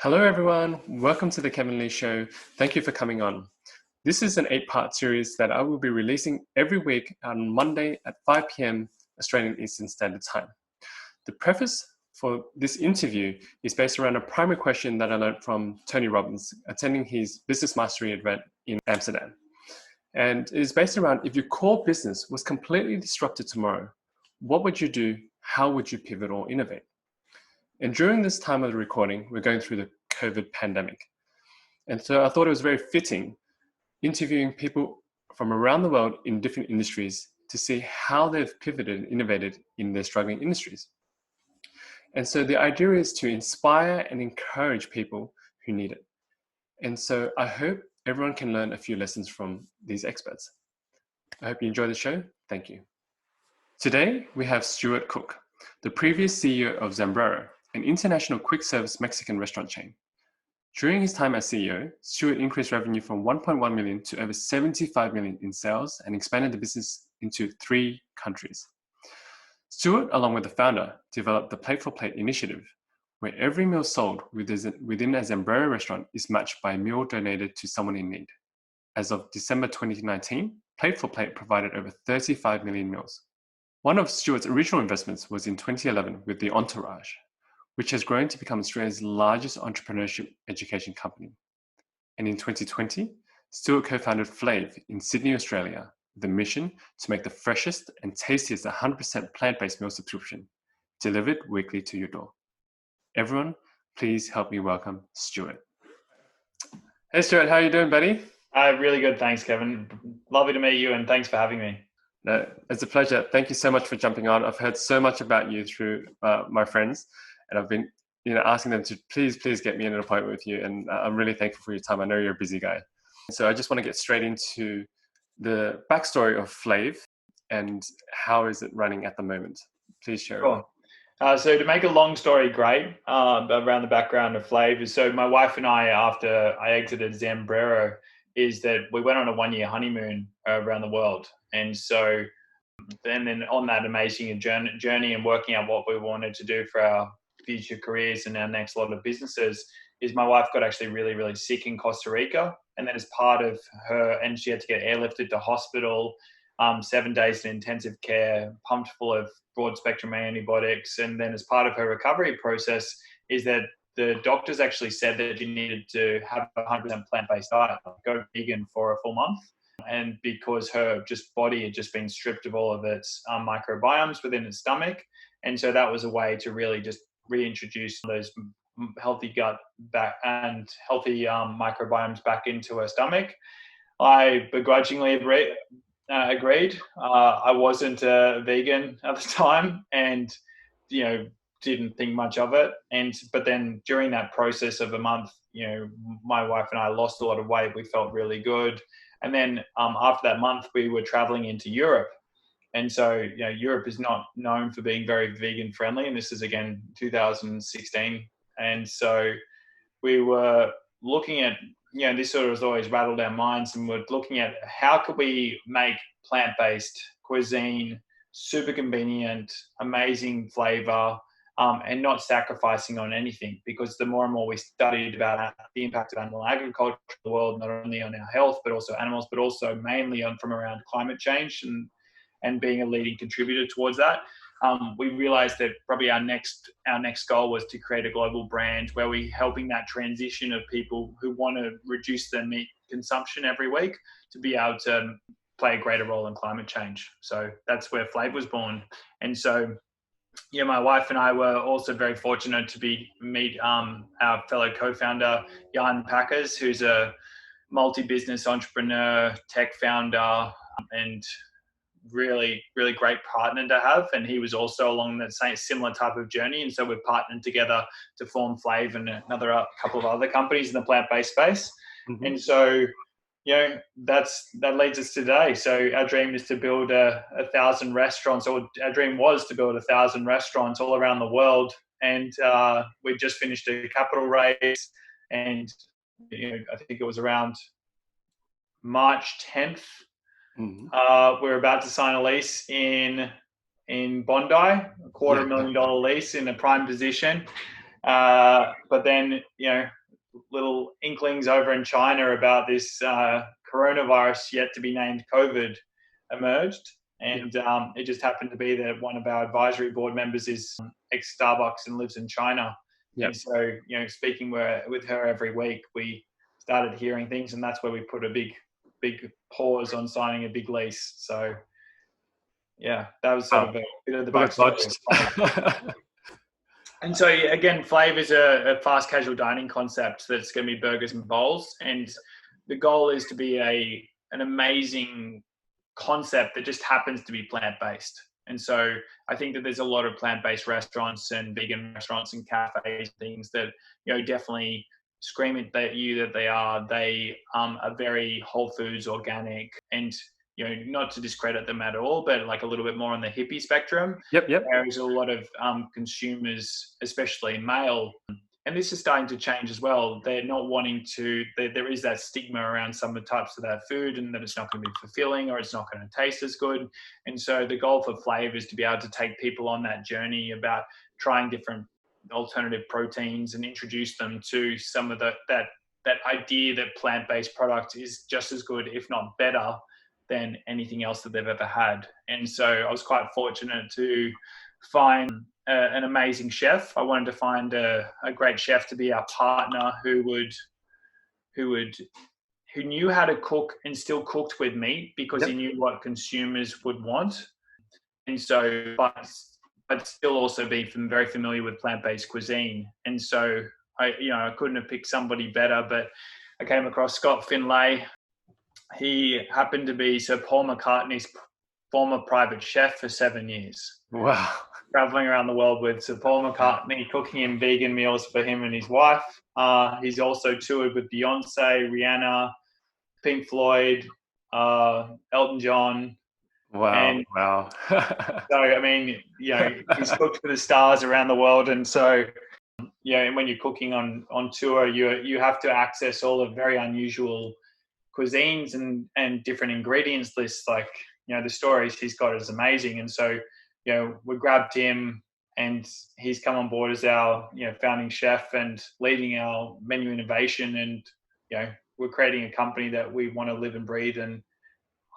Hello, everyone. Welcome to the Kevin Lee Show. Thank you for coming on. This is an 8-part series that I will be releasing every week on Monday at 5 p.m. Australian Eastern Standard Time. The preface for this interview is based around a primary question that I learned from Tony Robbins attending his business mastery event in Amsterdam. And it is based around, if your core business was completely disrupted tomorrow, what would you do? How would you pivot or innovate? And during this time of the recording, we're going through the COVID pandemic. And so I thought it was very fitting interviewing people from around the world in different industries to see how they've pivoted and innovated in their struggling industries. And so the idea is to inspire and encourage people who need it. And so I hope everyone can learn a few lessons from these experts. I hope you enjoy the show. Thank you. Today, we have Stuart Cook, the previous CEO of Zambrero, an international quick service Mexican restaurant chain. During his time as CEO, Stuart increased revenue from 1.1 million to over 75 million in sales and expanded the business into 3 countries. Stuart, along with the founder, developed the Plate for Plate initiative, where every meal sold within a Zambrero restaurant is matched by a meal donated to someone in need. As of December 2019, Plate for Plate provided over 35 million meals. One of Stuart's original investments was in 2011 with the Entourage, which has grown to become Australia's largest entrepreneurship education company. And in 2020, Stuart co-founded Flave in Sydney, Australia, with a mission to make the freshest and tastiest 100% plant-based meal subscription, delivered weekly to your door. Everyone, please help me welcome Stuart. Hey Stuart, how are you doing, buddy? Really good, thanks, Kevin. Lovely to meet you, and thanks for having me. No, it's a pleasure. Thank you so much for jumping on. I've heard so much about you through my friends, and I've been asking them to please get me in an appointment with you, and I'm really thankful for your time. I know you're a busy guy. So I just want to get straight into the backstory of Flave and how is it running at the moment. Please share. Cool. So to make a long story great, around the background of Flave is, so my wife and I, after I exited Zambrero, is that we went on a 1-year honeymoon around the world. And so then on that amazing journey and working out what we wanted to do for our future careers and our next lot of businesses, is my wife got actually really, really sick in Costa Rica. And then as part of and she had to get airlifted to hospital, 7 days in intensive care, pumped full of broad spectrum antibiotics. And then as part of her recovery process is that the doctors actually said that she needed to have a 100% plant-based diet, go vegan for a full month. And because her body had just been stripped of all of its microbiomes within its stomach. And so that was a way to really just reintroduce those healthy gut back and healthy microbiomes back into her stomach. I begrudgingly agreed. I wasn't a vegan at the time, and didn't think much of it. But then during that process of a month, my wife and I lost a lot of weight. We felt really good. And then after that month, we were traveling into Europe. And so, Europe is not known for being very vegan friendly. And this is again 2016. And so we were looking at, this sort of has always rattled our minds, and we're looking at how could we make plant-based cuisine super convenient, amazing flavor, and not sacrificing on anything. Because the more and more we studied about the impact of animal agriculture in the world, not only on our health, but also animals, but also mainly from around climate change and being a leading contributor towards that, we realized that probably our next goal was to create a global brand where we're helping that transition of people who want to reduce their meat consumption every week to be able to play a greater role in climate change. So that's where Flave was born. And so, my wife and I were also very fortunate to meet our fellow co-founder, Jan Packers, who's a multi-business entrepreneur, tech founder, and really, really great partner to have. And he was also along that same similar type of journey. And so we've partnered together to form Flave and a couple of other companies in the plant-based space. Mm-hmm. And so, that leads us today. So our dream is to build 1,000 restaurants, or our dream was to build 1,000 restaurants all around the world. And we just finished a capital raise, and I think it was around March 10th. Mm-hmm. We're about to sign a lease in Bondi, $250,000 lease in a prime position. But then, little inklings over in China about this coronavirus yet to be named COVID emerged. And it just happened to be that one of our advisory board members is ex-Starbucks and lives in China. Yep. And so, speaking with her every week, we started hearing things, and that's where we put a big pause on signing a big lease. So, yeah, that was sort of a bit of the backstory. And so, again, Flave is a fast casual dining concept that's going to be burgers and bowls. And the goal is to be an amazing concept that just happens to be plant-based. And so I think that there's a lot of plant-based restaurants and vegan restaurants and cafes, things that, definitely scream at you that they are very whole foods, organic, and not to discredit them at all, but like a little bit more on the hippie spectrum. Yep. There is a lot of consumers, especially male, and this is starting to change as well. They're not wanting to, there is that stigma around some of the types of that food, and that it's not going to be fulfilling or it's not going to taste as good. And so the goal for Flave is to be able to take people on that journey about trying different alternative proteins and introduce them to some of that idea that plant-based product is just as good, if not better, than anything else that they've ever had. And so I was quite fortunate to find an amazing chef. I wanted to find a great chef to be our partner who knew how to cook and still cooked with meat, because he knew what consumers would want. And so, but still also be very familiar with plant-based cuisine. And so I couldn't have picked somebody better, but I came across Scott Finlay. He happened to be Sir Paul McCartney's former private chef for 7 years. Wow. Traveling around the world with Sir Paul McCartney, cooking him vegan meals for him and his wife. He's also toured with Beyonce, Rihanna, Pink Floyd, Elton John. Wow. So, I mean, he's cooked for the stars around the world. And so, when you're cooking on tour, you have to access all the very unusual cuisines and different ingredients lists. Like, the stories he's got is amazing. And so, we grabbed him, and he's come on board as our, founding chef and leading our menu innovation. And, we're creating a company that we want to live and breathe, and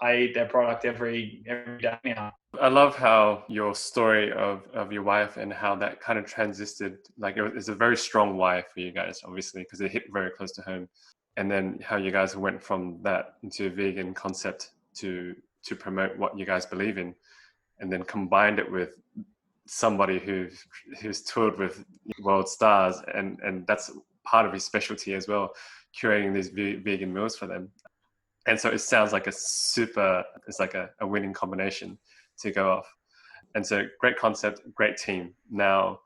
I eat their product every day now. I love how your story of your wife and how that kind of transited, like it's a very strong wife for you guys, obviously, because it hit very close to home. And then how you guys went from that into a vegan concept to promote what you guys believe in, and then combined it with somebody who's toured with world stars, and that's part of his specialty as well, curating these vegan meals for them. And so it sounds like it's like a winning combination to go off. And so great concept, great team. Now,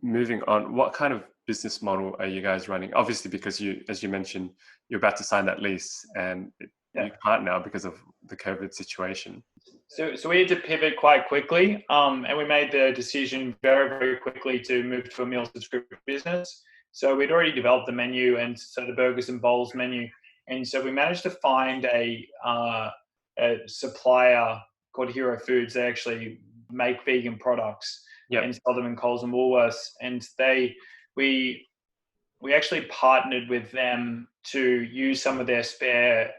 moving on, what kind of business model are you guys running? Obviously, because as you mentioned, you're about to sign that lease, and you can't now because of the COVID situation. So we had to pivot quite quickly, and we made the decision very, very quickly to move to a meal subscription business. So we'd already developed the menu, and so the burgers and bowls menu. And so we managed to find a supplier called Hero Foods. They actually make vegan products and sell them in Coles and Woolworths. And we actually partnered with them to use some of their spare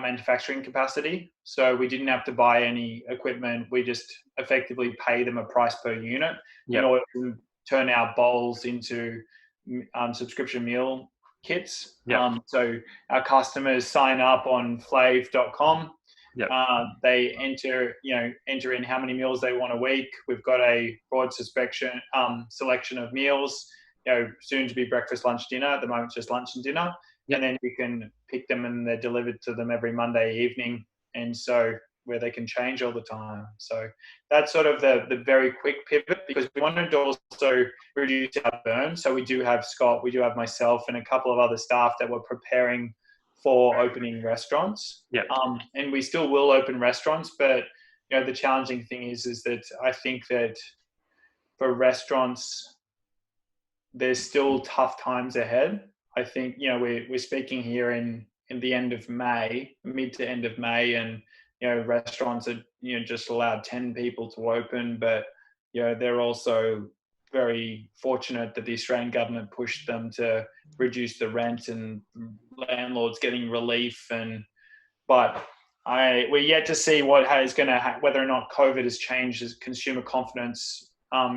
manufacturing capacity. So we didn't have to buy any equipment. We just effectively pay them a price per unit in order to turn our bowls into subscription meal kits. So our customers sign up on flave.com. They enter in how many meals they want a week. We've got a broad selection of meals, soon to be breakfast, lunch, dinner. At the moment, just lunch and dinner. And then you can pick them, and they're delivered to them every Monday evening. And so where they can change all the time. So that's sort of the very quick pivot, because we wanted to also reduce our burn. So we do have Scott, we do have myself, and a couple of other staff that were preparing for opening restaurants. And we still will open restaurants, but the challenging thing is that I think that for restaurants, there's still tough times ahead. I think, we're speaking here in the end of May, mid to end of May, and restaurants are just allowed 10 people to open, but they're also very fortunate that the Australian government pushed them to reduce the rent and landlords getting relief. But we're yet to see what is going to whether or not COVID has changed consumer confidence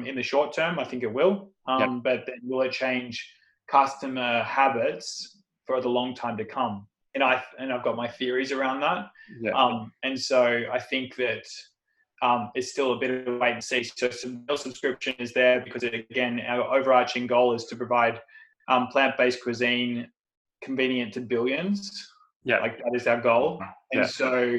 in the short term. I think it will, but then will it change customer habits for the long time to come? And I've got my theories around that. And so I think that it's still a bit of a wait and see. So some meal subscription is there because, again, our overarching goal is to provide plant-based cuisine convenient to billions. Like that is our goal. And so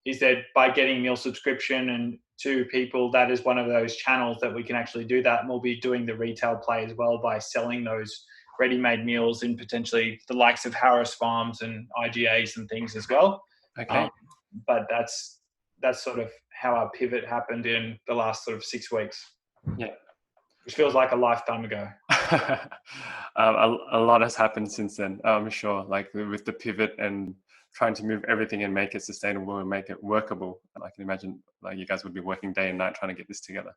is that by getting meal subscription and to people, that is one of those channels that we can actually do that. And we'll be doing the retail play as well by selling those ready-made meals in potentially the likes of Harris Farms and IGAs and things as well. But that's sort of how our pivot happened in the last sort of 6 weeks. Which feels like a lifetime ago. A lot has happened since then, I'm sure, like with the pivot and trying to move everything and make it sustainable and make it workable. I can imagine like you guys would be working day and night trying to get this together.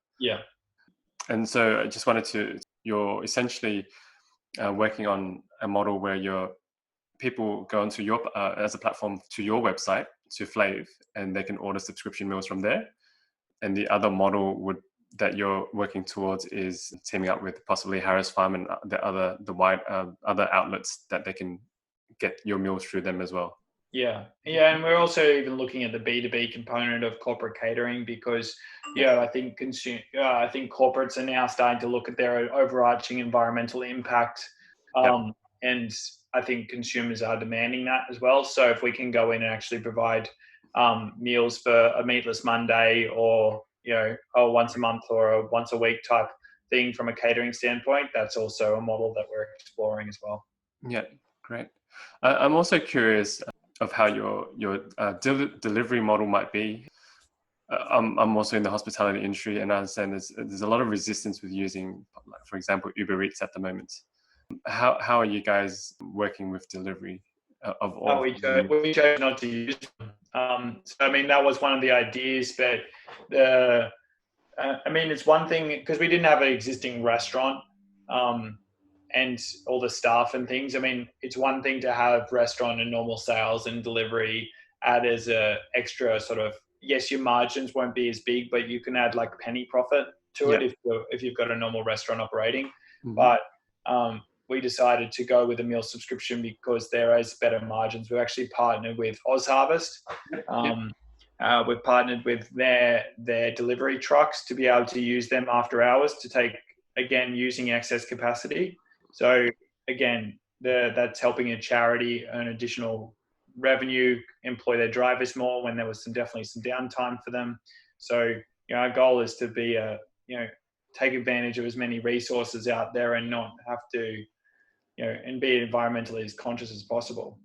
And so I just wanted you're essentially working on a model where people go onto your, as a platform, to your website, to Flave, and they can order subscription meals from there. And the other model that you're working towards is teaming up with possibly Harris Farm and the other outlets that they can get your meals through them as well. And we're also even looking at the B2B component of corporate catering because I think corporates are now starting to look at their overarching environmental impact, and I think consumers are demanding that as well. So if we can go in and actually provide meals for a meatless Monday or once a month or a once a week type thing from a catering standpoint, that's also a model that we're exploring as well. Great. I'm also curious of how your delivery model might be. I'm also in the hospitality industry, and I understand there's a lot of resistance with using, like, for example, Uber Eats at the moment. How are you guys working with delivery of all? We chose not to use them. So I mean, that was one of the ideas, but it's one thing because we didn't have an existing restaurant and all the staff and things. I mean, it's one thing to have restaurant and normal sales and delivery add as a extra sort of, yes, your margins won't be as big, but you can add like penny profit to it if you've got a normal restaurant operating. But we decided to go with a meal subscription because there is better margins. We've actually partnered with Oz Harvest. We've partnered with their delivery trucks to be able to use them after hours to take, again, using excess capacity. So again, that's helping a charity earn additional revenue, employ their drivers more when there was definitely some downtime for them. So our goal is to be take advantage of as many resources out there and not have to and be environmentally as conscious as possible.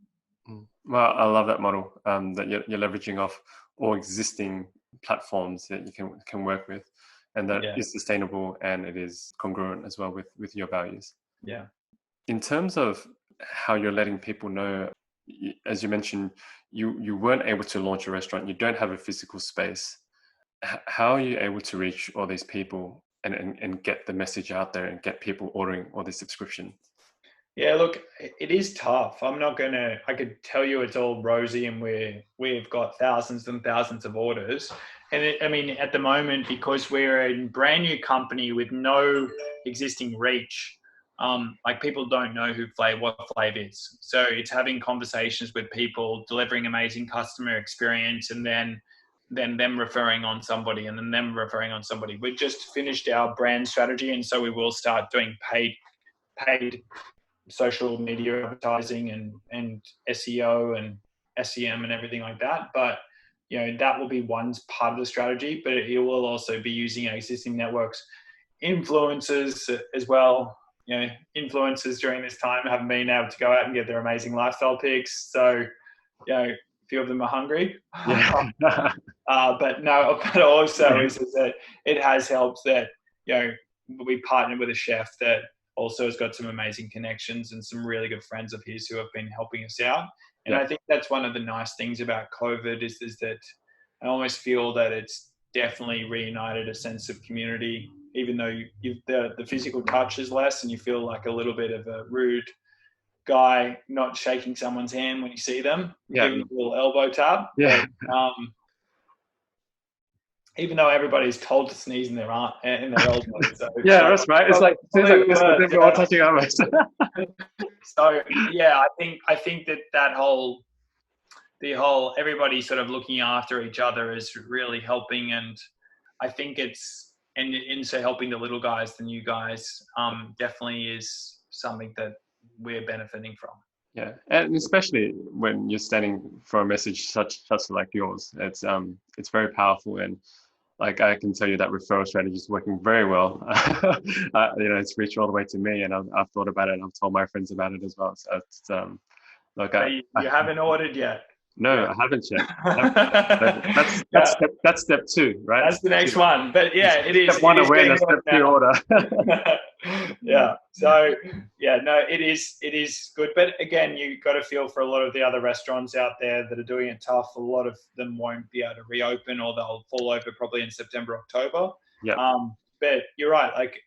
Well, I love that model, that you're leveraging off all existing platforms that you can work with, and that is sustainable and it is congruent as well with your values. In terms of how you're letting people know, as you mentioned, you weren't able to launch a restaurant, you don't have a physical space. How are you able to reach all these people and get the message out there and get people ordering all this subscription? Look, it is tough. I could tell you it's all rosy and we've got thousands and thousands of orders. And at the moment, because we're a brand new company with no existing reach, like people don't know what Flave is. So it's having conversations with people, delivering amazing customer experience, and then them referring on somebody and then them referring on somebody. We just finished our brand strategy, and so we will start doing paid social media advertising and SEO and SEM and everything like that. But that will be one part of the strategy, but it will also be using our existing networks, influencers as well. Influencers during this time haven't been able to go out and get their amazing lifestyle pics, so a few of them are hungry. But also is that it has helped that we partnered with a chef that also has got some amazing connections and some really good friends of his who have been helping us out. And I think that's one of the nice things about COVID is that I almost feel that it's definitely reunited a sense of community even though the physical touch is less and you feel like a little bit of a rude guy not shaking someone's hand when you see them, giving a little elbow tap. Yeah. But, even though everybody's told to sneeze in their elbow. So yeah, that's right. It's like, seems like this, but then we're all touching our wrists. So yeah, I think that whole everybody sort of looking after each other is really helping, and I think it's and so helping the little guys, the new guys, definitely is something that we're benefiting from. Yeah, and especially when you're standing for a message such like yours, it's very powerful, and like I can tell you that referral strategy is working very well. It's reached all the way to me, and I've thought about it, and I've told my friends about it as well. So it's like you haven't ordered yet. No, I haven't yet. That's step 2, right? That's the next one. But yeah, it is. Step 1 awareness, step 2 order. Yeah. So yeah, no, it is good. But again, you got to feel for a lot of the other restaurants out there that are doing it tough. A lot of them won't be able to reopen, or they'll fall over probably in September, October. Yeah. But you're right. Like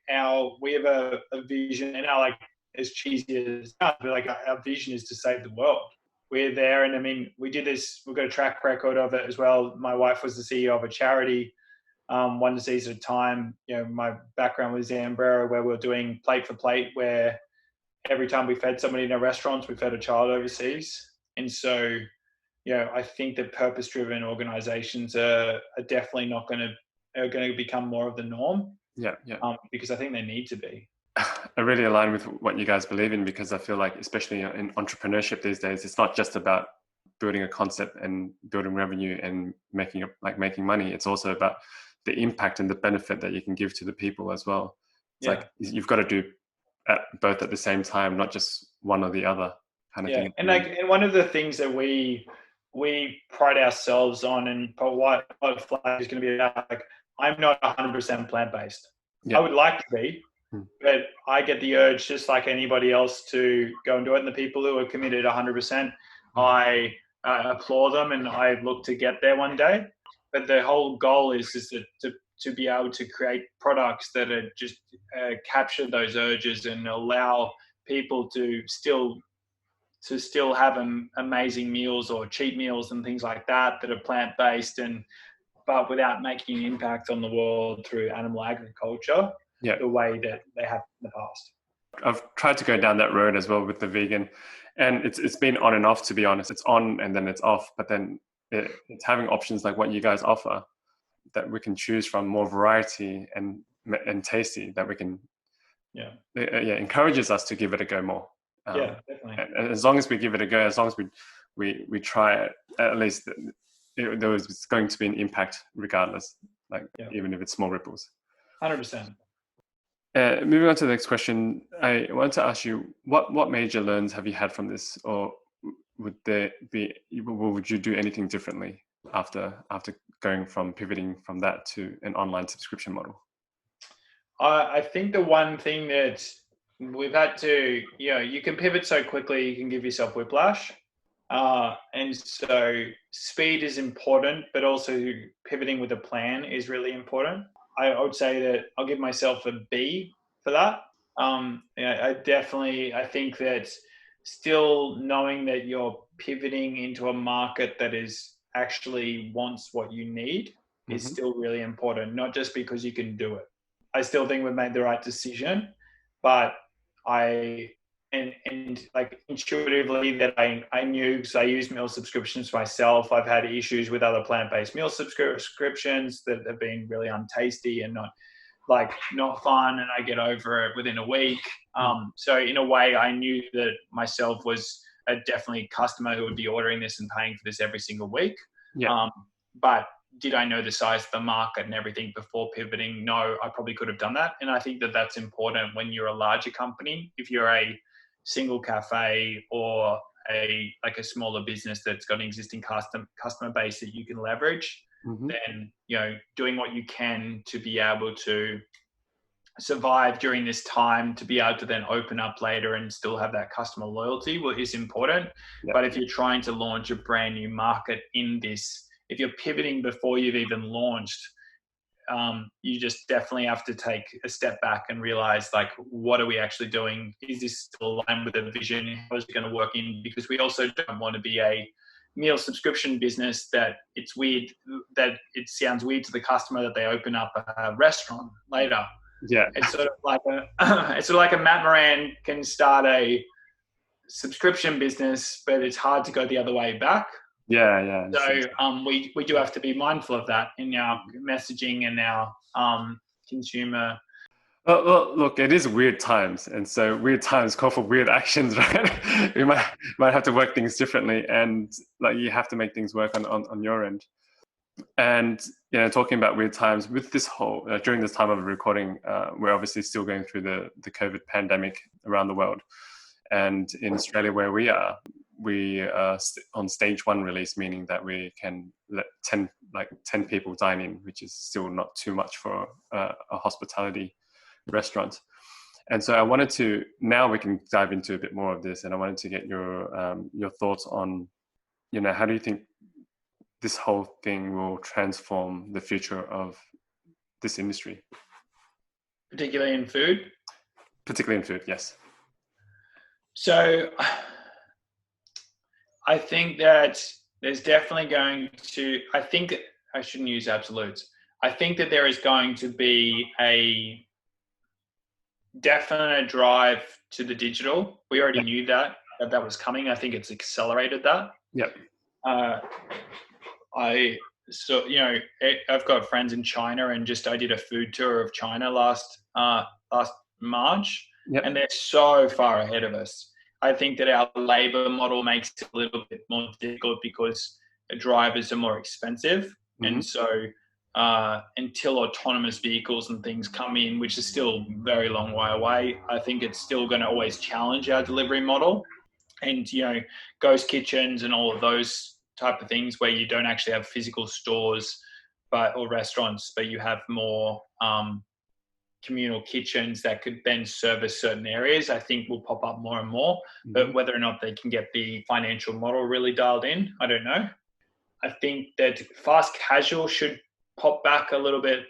we have a vision, and as cheesy as that, but like our vision is to save the world. We're there, and I mean, we did this. We've got a track record of it as well. My wife was the CEO of a charity, one disease at a time. My background was Zambrero, where we were doing plate for plate, where every time we fed somebody in our restaurants, we fed a child overseas. And so, I think that purpose-driven organizations are definitely going to become more of the norm. Yeah. Because I think they need to be. I really align with what you guys believe in, because I feel like, especially in entrepreneurship these days, it's not just about building a concept and building revenue and making money. It's also about the impact and the benefit that you can give to the people as well. It's like you've got to do both at the same time, not just one or the other kind of thing. And one of the things that we pride ourselves on, and what Flave is going to be about, like, I'm not 100% plant-based. I would like to be. But I get the urge, just like anybody else, to go and do it. And the people who are committed 100%, I applaud them, and I look to get there one day. But the whole goal is to be able to create products that are just capture those urges and allow people to still have amazing meals or cheap meals and things like that are plant-based, but without making an impact on the world through animal agriculture. The way that they have in the past. I've tried to go down that road as well with the vegan, and it's been on and off, to be honest. It's on and then it's off, but then it's having options like what you guys offer that we can choose from, more variety and tasty, that we can encourages us to give it a go more. Definitely. And as long as we give it a go, as long as we try it, at least there was going to be an impact regardless, even if it's small ripples. 100%. Moving on to the next question, I want to ask you, what major learns have you had from this, or would you do anything differently after going from pivoting from that to an online subscription model? I think the one thing that we've had to, you can pivot so quickly, you can give yourself whiplash. And so speed is important, but also pivoting with a plan is really important. I would say that I'll give myself a B for that. I think that still knowing that you're pivoting into a market that actually wants what you need is still really important, not just because you can do it. I still think we've made the right decision, but like intuitively that I knew, because I use meal subscriptions myself. I've had issues with other plant-based meal subscriptions that have been really untasty and not fun, and I get over it within a week. So in a way, I knew that myself was definitely a customer who would be ordering this and paying for this every single week. But did I know the size of the market and everything before pivoting? No, I probably could have done that. And I think that that's important when you're a larger company. If you're a single cafe or a smaller business that's got an existing customer base that you can leverage, then doing what you can to be able to survive during this time, to be able to then open up later and still have that customer loyalty is important. But if you're trying to launch a brand new market in this, if you're pivoting before you've even launched, you just definitely have to take a step back and realize, like, what are we actually doing? Is this still aligned with the vision? How is it going to work in? Because we also don't want to be a meal subscription business that it sounds weird to the customer that they open up a restaurant later. Yeah. It's sort of like a Matt Moran can start a subscription business, but it's hard to go the other way back. Yeah. So we do have to be mindful of that in our messaging and our consumer. Well, look, it is weird times, and so weird times call for weird actions, right? We might have to work things differently, and like you have to make things work on your end. And talking about weird times with this whole during this time of recording, we're obviously still going through the COVID pandemic around the world, and in Australia where we are on stage 1 release, meaning that we can let 10 people dine in, which is still not too much for a hospitality restaurant. And so I wanted to, now we can dive into a bit more of this, and I wanted to get your thoughts on, how do you think this whole thing will transform the future of this industry? Particularly in food? Particularly in food, yes. So I think that there's definitely going to, I shouldn't use absolutes. I think that there is going to be a definite drive to the digital. We already knew that was coming. I think it's accelerated that. Yep. I've got friends in China, and I did a food tour of China last March. Yep. And they're so far ahead of us. I think that our labor model makes it a little bit more difficult because the drivers are more expensive. Mm-hmm. And so until autonomous vehicles and things come in, which is still a very long way away, I think it's still going to always challenge our delivery model. And, ghost kitchens and all of those type of things where you don't actually have physical stores or restaurants, but you have more communal kitchens that could then service certain areas, I think will pop up more and more. Mm-hmm. But whether or not they can get the financial model really dialed in, I don't know. I think that fast casual should pop back a little bit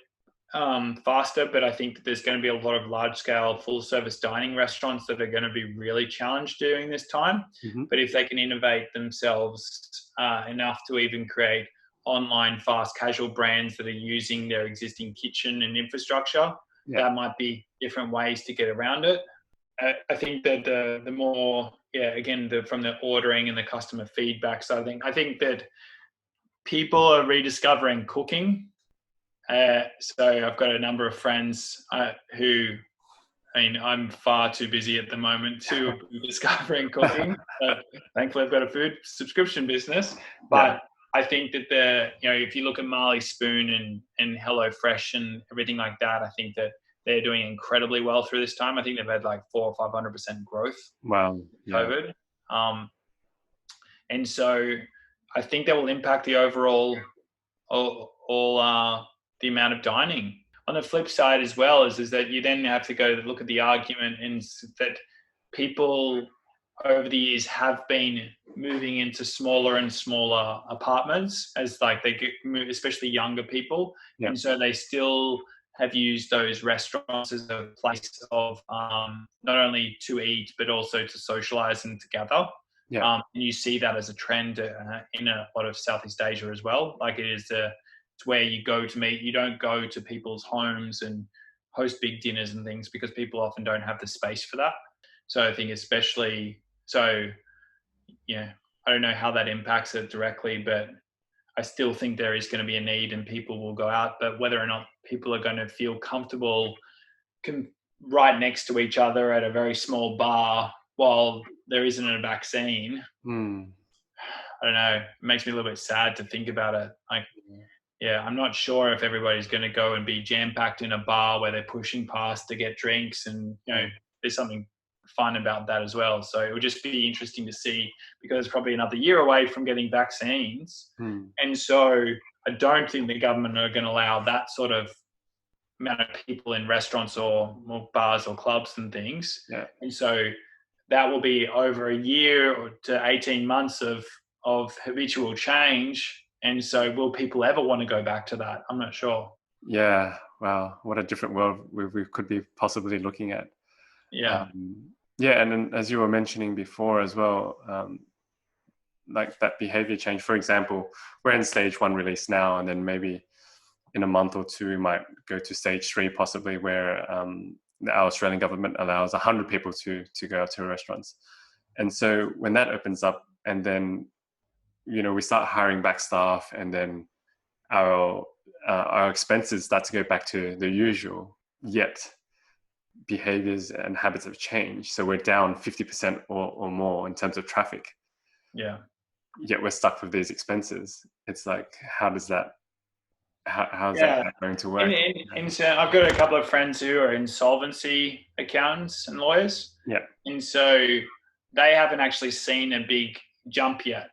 faster, but I think that there's going to be a lot of large-scale full-service dining restaurants that are going to be really challenged during this time. Mm-hmm. But if they can innovate themselves enough to even create online fast casual brands that are using their existing kitchen and infrastructure, that might be different ways to get around it. I think that the more, from the ordering and the customer feedback side, I think that people are rediscovering cooking. So I've got a number of friends I'm far too busy at the moment to be discovering cooking. But thankfully, I've got a food subscription business. But I think that if you look at Marley Spoon and HelloFresh and everything like that, I think that they're doing incredibly well through this time. I think they've had like 400 or 500% growth. Wow. COVID. And so I think that will impact the overall the amount of dining. On the flip side as well is that you then have to go look at the argument and that people over the years have been moving into smaller and smaller apartments as like they get, especially younger people. Yep. And so they still have used those restaurants as a place of not only to eat, but also to socialize and to gather. Yeah. And you see that as a trend in a lot of Southeast Asia as well. Like it's where you go to meet. You don't go to people's homes and host big dinners and things because people often don't have the space for that. So I think I don't know how that impacts it directly, but I still think there is going to be a need and people will go out. But whether or not people are going to feel comfortable right next to each other at a very small bar while there isn't a vaccine, I don't know. It makes me a little bit sad to think about it. I'm not sure if everybody's going to go and be jam-packed in a bar where they're pushing past to get drinks, and there's something fun about that as well. So it would just be interesting to see, because it's probably another year away from getting vaccines. And so I don't think the government are going to allow that sort of amount of people in restaurants or bars or clubs and things. Yeah. And so that will be over a year to 18 months of habitual change. And so will people ever want to go back to that? I'm not sure. Yeah. Wow. What a different world we could be possibly looking at. Yeah. Yeah. And then, as you were mentioning before as well, like that behavior change. For example, we're in stage 1 release now, and then maybe in a month or two, we might go to stage 3, possibly, where our Australian government allows 100 people to go out to restaurants. And so when that opens up, and then we start hiring back staff, and then our expenses start to go back to the usual. Yet behaviors and habits have changed, so we're down 50% or more in terms of traffic. Yeah. Yet we're stuck with these expenses. It's like, how's that Yeah. going to work? And so I've got a couple of friends who are insolvency accountants and lawyers. Yeah. And so they haven't actually seen a big jump yet.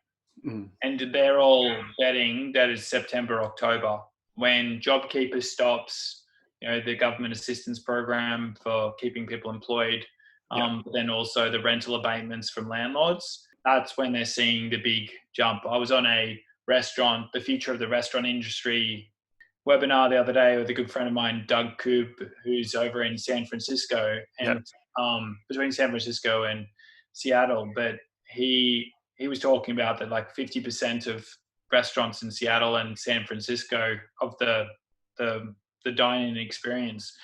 And they're all betting that it's September, October, when JobKeeper stops, the government assistance program for keeping people employed, but then also the rental abatements from landlords. That's when they're seeing the big jump. I was on a the future of the restaurant industry webinar the other day with a good friend of mine, Doug Coop, who's over in San Francisco, and between San Francisco and Seattle. But he was talking about that like 50% of restaurants in Seattle and San Francisco of the dining experience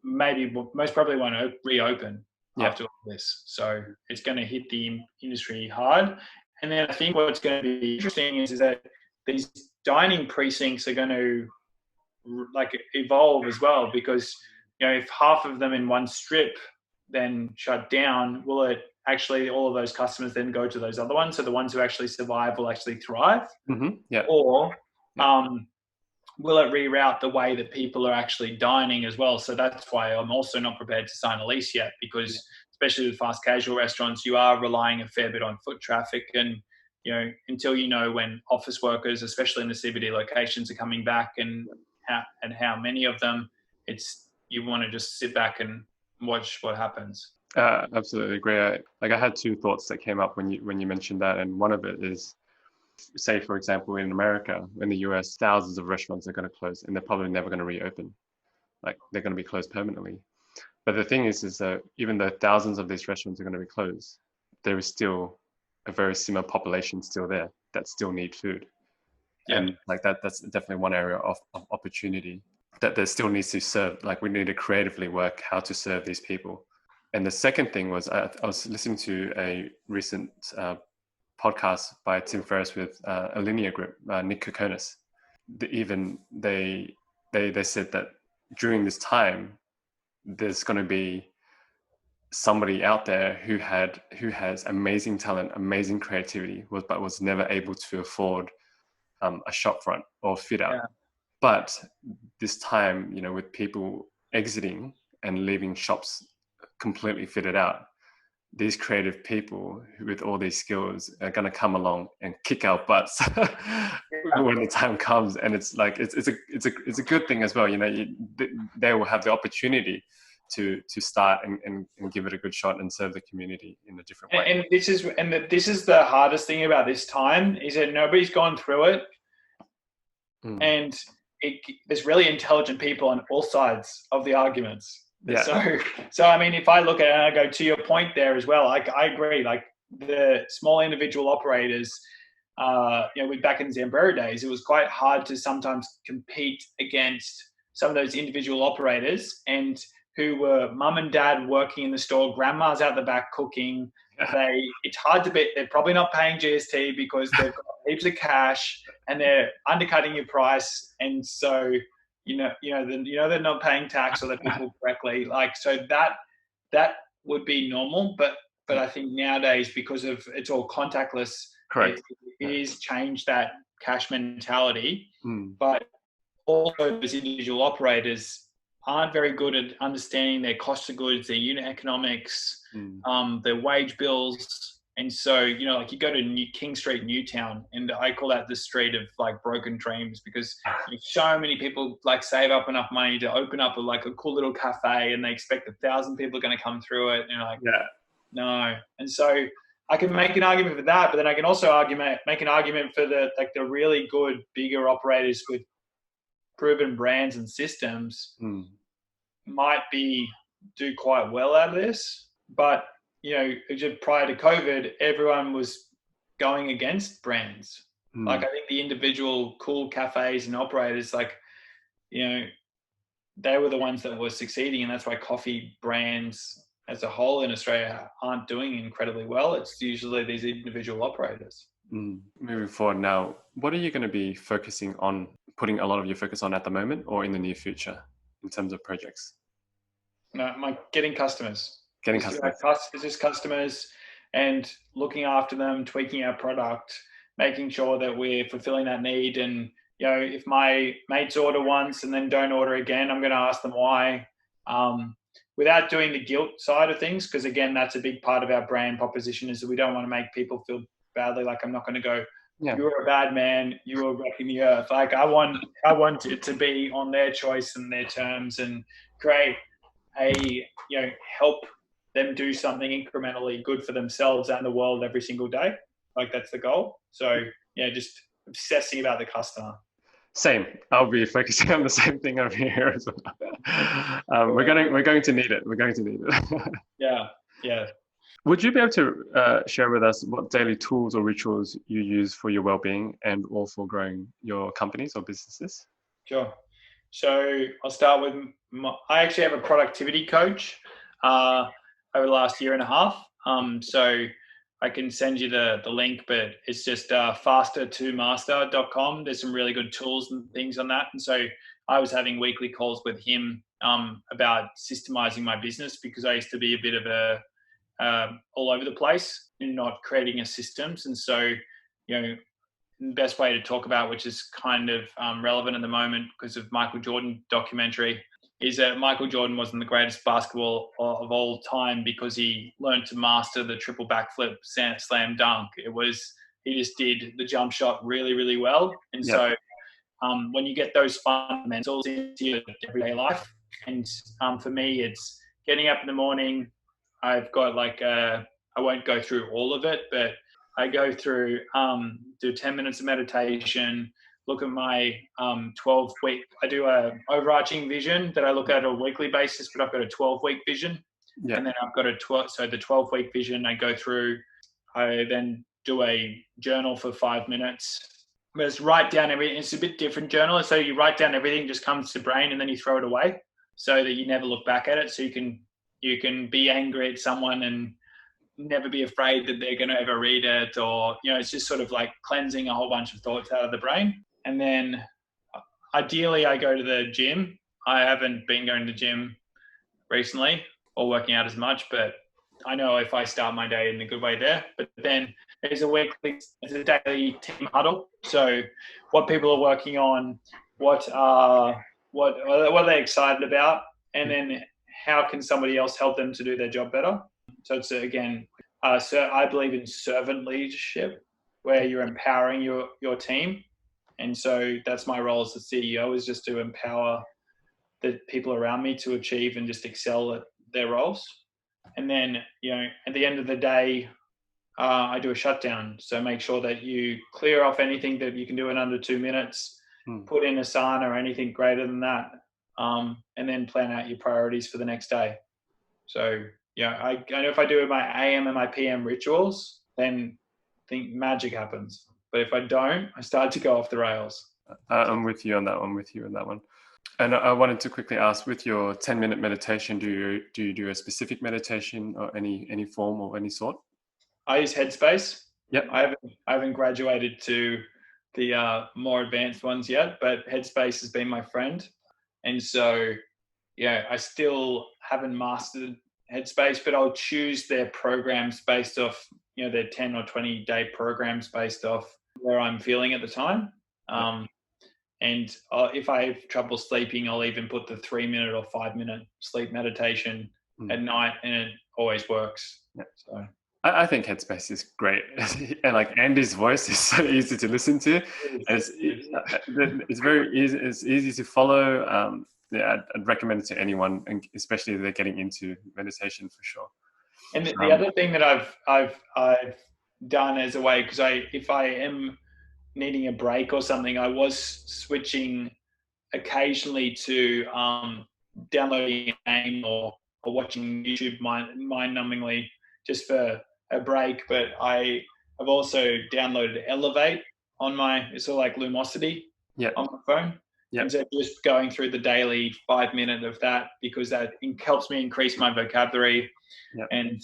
maybe most probably won't reopen after all this. So it's going to hit the industry hard. And then I think what's going to be interesting is that these dining precincts are going to like evolve as well, because if half of them in one strip then shut down, will it actually, all of those customers then go to those other ones, so the ones who actually survive will actually thrive? Or will it reroute the way that people are actually dining as well? So that's why I'm also not prepared to sign a lease yet, because especially with fast casual restaurants, you are relying a fair bit on foot traffic, and until when office workers, especially in the CBD locations, are coming back, and how many of them, you want to just sit back and watch what happens. Absolutely agree. I had two thoughts that came up when you mentioned that, and one of it is, say for example, in America, in the US, thousands of restaurants are going to close, and they're probably never going to reopen. Like, they're going to be closed permanently. But the thing is that even though thousands of these restaurants are going to be closed, there is still a very similar population still there that still need food. And like that's definitely one area of opportunity that there still needs to serve. Like, we need to creatively work how to serve these people. And the second thing was, I was listening to a recent podcast by Tim Ferriss with Alinea Group, Nick Kokonis. They said that during this time, there's going to be somebody out there who has amazing talent, amazing creativity, but was never able to afford a shop front or fit out. But this time, with people exiting and leaving shops completely fitted out, these creative people with all these skills are going to come along and kick our butts when the time comes. And it's like it's a good thing as well. They will have the opportunity to start and give it a good shot and serve the community in a different way. And this is the hardest thing about this time, is that nobody's gone through it, and there's really intelligent people on all sides of the arguments. So I mean, if I look at it and I go to your point there as well, I agree. Like, the small individual operators, back in Zambrero days, it was quite hard to sometimes compete against some of those individual operators, and who were mum and dad working in the store, grandma's out the back cooking. It's hard to bet. They're probably not paying GST because they've got heaps of cash, and they're undercutting your price. And so, they're not paying tax or the people correctly. Like, so that would be normal. But I think nowadays, because of it's all contactless, it is changed that cash mentality. But also, those individual operators aren't very good at understanding their cost of goods, their unit economics, their wage bills. And so, like, you go to King Street, Newtown, and I call that the street of like broken dreams, because so many people like save up enough money to open up a cool little cafe, and they expect 1,000 people are going to come through it. And like, no. And so I can make an argument for that, but then I can also make an argument for the really good, bigger operators with proven brands and systems might do quite well out of this. But, just prior to COVID, everyone was going against brands. Like, I think the individual cool cafes and operators, they were the ones that were succeeding. And that's why coffee brands as a whole in Australia aren't doing incredibly well. It's usually these individual operators. Moving forward now, what are you going to be focusing on, putting a lot of your focus on at the moment or in the near future in terms of projects? Getting customers. Getting customers. Just customers and looking after them, tweaking our product, making sure that we're fulfilling that need. And, if my mates order once and then don't order again, I'm going to ask them why, without doing the guilt side of things. Because again, that's a big part of our brand proposition, is that we don't want to make people feel badly. Like, I'm not going to go, you're a bad man, you are wrecking the earth. Like, I want it to be on their choice and their terms, and create help them do something incrementally good for themselves and the world every single day. Like, that's the goal. So just obsessing about the customer. Same. I'll be focusing on the same thing over here as well. We're going to need it. We're going to need it. Yeah. Would you be able to share with us what daily tools or rituals you use for your well-being and or for growing your companies or businesses? Sure. So I'll start with I actually have a productivity coach over the last year and a half. So I can send you the link, but it's just faster2master.com. There's some really good tools and things on that. And so I was having weekly calls with him about systemizing my business, because I used to be a bit of all over the place in not creating a systems. And so, the best way to talk about, which is kind of relevant at the moment because of Michael Jordan documentary, is that Michael Jordan wasn't the greatest basketball of all time because he learned to master the triple backflip slam dunk. He just did the jump shot really, really well. And so when you get those fundamentals into your everyday life, and for me, it's getting up in the morning. I've got I won't go through all of it, but I go through, do 10 minutes of meditation, look at my 12-week, I do a overarching vision that I look at on a weekly basis, but I've got a 12-week vision. And then I've got so the 12-week vision I go through, I then do a journal for 5 minutes. But it's write down everything. It's a bit different journal. So you write down everything, just comes to brain, and then you throw it away so that you never look back at it. So you can be angry at someone and never be afraid that they're going to ever read it, or, it's just sort of like cleansing a whole bunch of thoughts out of the brain. And then ideally I go to the gym. I haven't been going to the gym recently or working out as much, but I know if I start my day in a good way there. But then it's a daily team huddle. So what people are working on, what are they excited about? And then how can somebody else help them to do their job better? So it's, again, so I believe in servant leadership, where you're empowering your team. And so that's my role as the CEO, is just to empower the people around me to achieve and just excel at their roles. And then, at the end of the day, I do a shutdown. So make sure that you clear off anything that you can do in under 2 minutes, put in Asana or anything greater than that, and then plan out your priorities for the next day. So, I know if I do my AM and my PM rituals, then I think magic happens. But if I don't, I start to go off the rails. I'm with you on that one. And I wanted to quickly ask, with your 10-minute meditation, do you do a specific meditation or any form or any sort? I use Headspace. Yep. I haven't graduated to the more advanced ones yet, but Headspace has been my friend. And so, I still haven't mastered Headspace, but I'll choose their programs based off, their 10 or 20 day programs based off where I'm feeling at the time. And if I have trouble sleeping, I'll even put the 3-minute or 5-minute sleep meditation at night, and it always works. So I think Headspace is great, and Andy's voice is so easy to listen to. It's very easy. It's easy to follow. I'd recommend it to anyone, and especially if they're getting into meditation, for sure. And the other thing that I've done as a way, because if I am needing a break or something, I was switching occasionally to downloading a game or watching YouTube mind-numbingly just for a break. But I have also downloaded Elevate on it's sort of like Lumosity on my phone. And so just going through the daily 5 minute of that, because that helps me increase my vocabulary and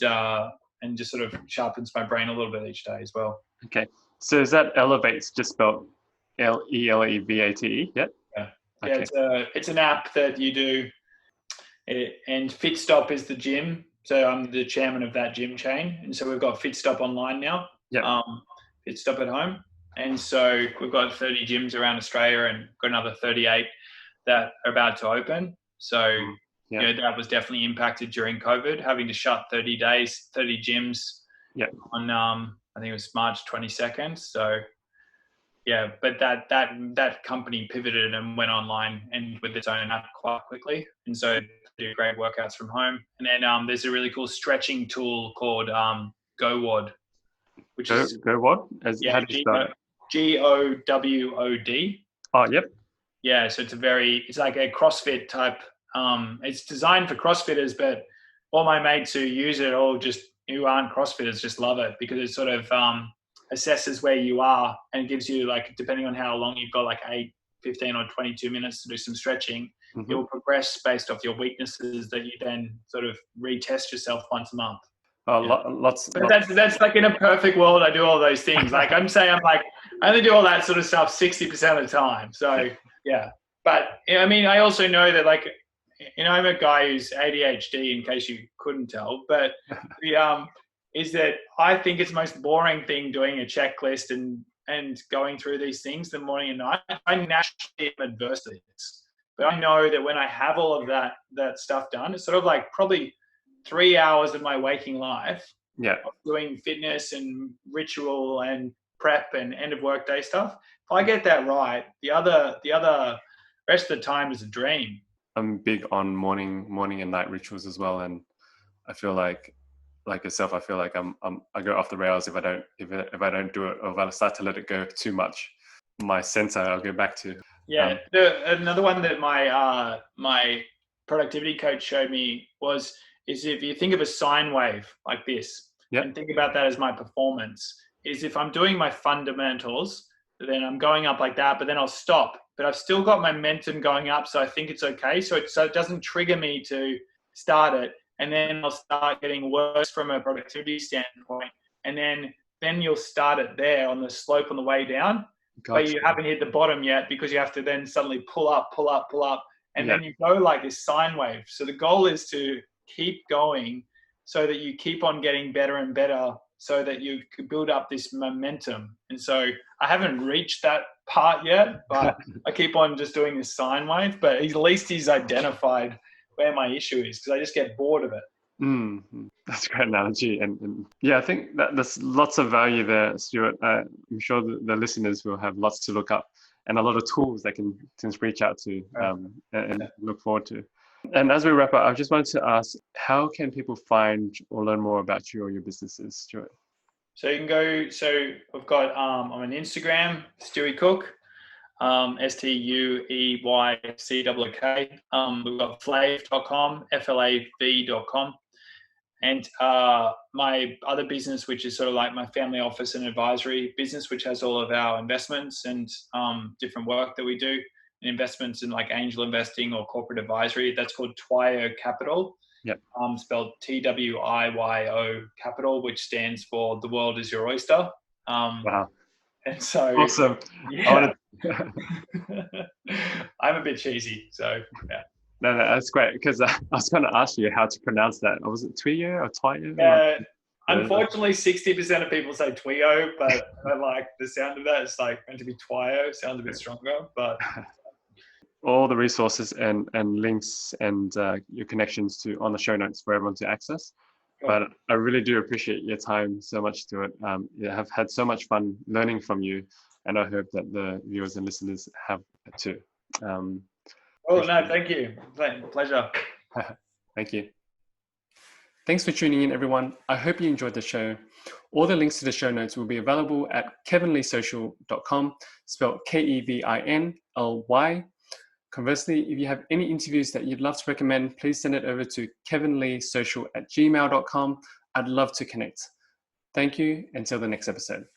just sort of sharpens my brain a little bit each day as well. Okay. So is that Elevate's just spelled L-E-L-E-V-A-T-E? Yeah. Okay. Yeah, it's an app that you do. And Fitstop is the gym. So I'm the chairman of that gym chain. And so we've got Fitstop online now. Fitstop at home. And so we've got 30 gyms around Australia and got another 38 that are about to open. So that was definitely impacted during COVID, having to shut 30 gyms on, I think it was March 22nd. So but that company pivoted and went online and with its own app quite quickly. And so they do great workouts from home. And then there's a really cool stretching tool called GoWOD, which is GoWOD? How do you spell it? GOWOD. Oh, yep. Yeah, so it's like a CrossFit type. It's designed for CrossFitters, but all my mates who use it, who aren't CrossFitters, just love it because it sort of assesses where you are and gives you, like, depending on how long you've got, like 8, 15 or 22 minutes to do some stretching, you'll progress based off your weaknesses that you then sort of retest yourself once a month. Lots. That's like in a perfect world, I do all those things. Like I'm saying, I only do all that sort of stuff 60% of the time. So but I mean, I also know that, like, I'm a guy who's ADHD, in case you couldn't tell. But is that I think it's the most boring thing doing a checklist and going through these things the morning and night. I naturally am adverse to this, but I know that when I have all of that stuff done, it's sort of like probably 3 hours of my waking life of doing fitness and ritual and prep and end of workday stuff. If I get that right, the other rest of the time is a dream. I'm big on morning and night rituals as well, and I feel like yourself, I feel like I go off the rails if I don't do it, or if I start to let it go too much. My center I'll go back to. Another one that my productivity coach showed me is if you think of a sine wave like this, and think about that as my performance, is if I'm doing my fundamentals, then I'm going up like that, but then I'll stop. But I've still got momentum going up, so I think it's okay. So it doesn't trigger me to start it. And then I'll start getting worse from a productivity standpoint. And then you'll start it there on the slope on the way down. Gotcha. But you haven't hit the bottom yet because you have to then suddenly pull up. And then you go like this sine wave. So the goal is to keep going so that you keep on getting better and better so that you could build up this momentum. And so I haven't reached that part yet, but I keep on just doing this sine wave. But at least he's identified where my issue is, because I just get bored of it. That's a great analogy. And I think that there's lots of value there, Stuart. I'm sure the listeners will have lots to look up and a lot of tools they can reach out to and look forward to. And as we wrap up, I just wanted to ask, how can people find or learn more about you or your businesses, Stuart? So you can go, I've got, I'm on Instagram, Stuart Cook, STUEYCOOK. We've got flave.com, FLAV.com. And my other business, which is sort of like my family office and advisory business, which has all of our investments and different work that we do, and investments in like angel investing or corporate advisory. That's called Twyo Capital. Spelled TWIYO Capital, which stands for The World Is Your Oyster. Wow. And so awesome. I'm a bit cheesy, so yeah. No, that's great, because I was going to ask you how to pronounce that. Was it Twyo or Twyo? Unfortunately, 60% of people say Twyo, but I like the sound of that. It's like meant to be Twyo. It sounds a bit stronger, but all the resources and links and your connections on the show notes for everyone to access. Cool. But I really do appreciate your time so much, Stuart. I have had so much fun learning from you, and I hope that the viewers and listeners have too. Thank you. Pleasure. Thank you. Thanks for tuning in, everyone. I hope you enjoyed the show. All the links to the show notes will be available at kevinleesocial.com, spelled KEVINLY. Conversely, if you have any interviews that you'd love to recommend, please send it over to kevinleesocial@gmail.com. I'd love to connect. Thank you. Until the next episode.